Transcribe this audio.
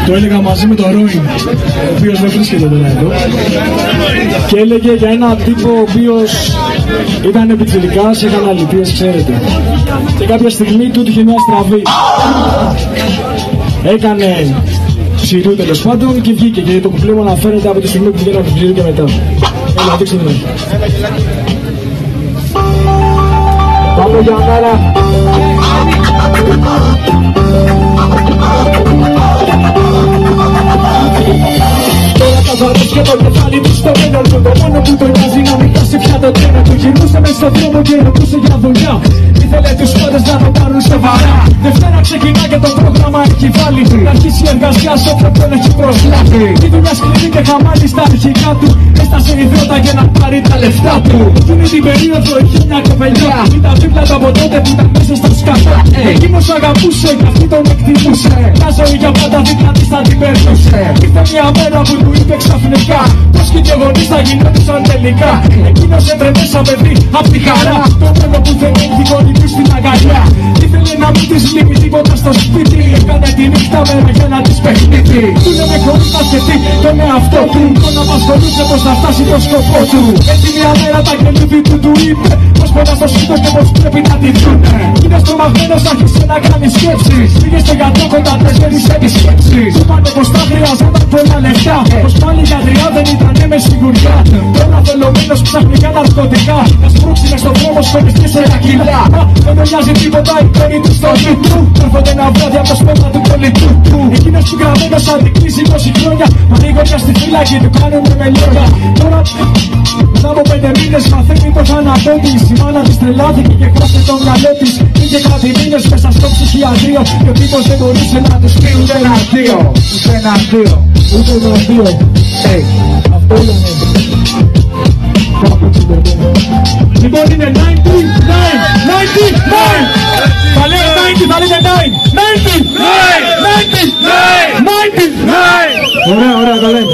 Το έλεγα μαζί με τον Ρόιν, ο οποίος δεν βρίσκεται τώρα εδώ. Και έλεγε για έναν τύπο ο οποίος ήταν πιτσιρικάς, έκανε αλητίες, ξέρετε. Και κάποια στιγμή του είχε μια στραβή. Έκανε ψηρού τέλος πάντων και βγήκε. Και το κουπλέμα αναφέρεται από τη στιγμή που βγαίνει από το ψηρού και μετά. Έλα, δείξτε το. Πάμε για μέρα. Τώρα τα βάρος και το κεφάλι του στο μέλλον του. Το μόνο που τον νοιάζει να μην χάσει πια το τρένο του. Γυρνούσε μες στον δρόμο και ρωτούσε για δουλειά. Ήθελε τους πάντες να το πάρουν σοβαρά. Δευτέρα ξεκινά και το πρόγραμμα έχει βάλει. Να αρχίσει η εργασία στο όποιον έχει προσλάβει. Η δουλειά σκληρή και χαμάλη στα αρχικά του. Έστασε υδρότα για να πάρει τα λεφτά του. Εκείνη την περίοδο είχε μια κοπελιά. Ήταν δίπλα του από τότε που ήταν μέσα στα σκατά. Εκείνος αγαπούσε και αυτή τον εκτιμούσε. Μια ζωή για πάντα δίπλα της θα την περνούσε. Ήρθε μια μέρα που του είπε ξαφνικά πως και οι δυο γονείς θα γινόντουσαν τελικά. Εκείνος έτρεπε σαν παιδί απ' τη χαρά. Το μόνο που δεν έχει γονεί του στην αγκαλιά. Ήθελε να μην της λείπει τίποτα στο σπίτι. Έκανε τη νύχτα μέρα για να της παιχνίδι. Του λέμε χωρίς να σκεφτεί τον εαυτό του. Τον απασχολούσε πως θα φτάσει το σκοπό του. Έτσι μια μέρα τα κελούδι του είπε πως πέρα στο σπίτι και πως πρέπει να τη δούνε. Είναι τρομαγμένος, άρχισε να κάνει σκέψεις. Πήγε στο γιατρό κοντά 4 επισκέψεις. Του πάνε πως τα χρειαζόταν πολλά λεφτά. Πως πάλι η γιατριά δεν ήταν με σιγουριά. Τώρα θελωμένος ψάχνει για ναρκωτικά. Να σπρώξει μες στον δρόμο σου 4 κιλά. Δεν τον νοιάζει τίποτα η κόρη του στο YouTube. Έρχονται ένα βράδυ από το σπέτα του κολλητού του. Εκείνος που γραμμένος αντικρίζει 20 χρόνια. Μα λίγο πια στη φυλακή του κάνουνε με λόγια. Τώρα μετά από 5 μήνες μαθαίνει το θάνατό της. Η μάνα της τρελάθηκε και χάσε το μυαλό της. Είχε κάτι μήνες μέσα στο ψυχιατρίο. Και ο τύπος δεν μπορούσε να τους πει ούτε ένα δύο. Ούτε ένα δύο. Ούτε ένα δύο. Αυτό είναι. Λοιπόν είναι 99. Θα λέμε 90, θα λέμε 9. 90. Ωραία, ωραία, τα λέμε.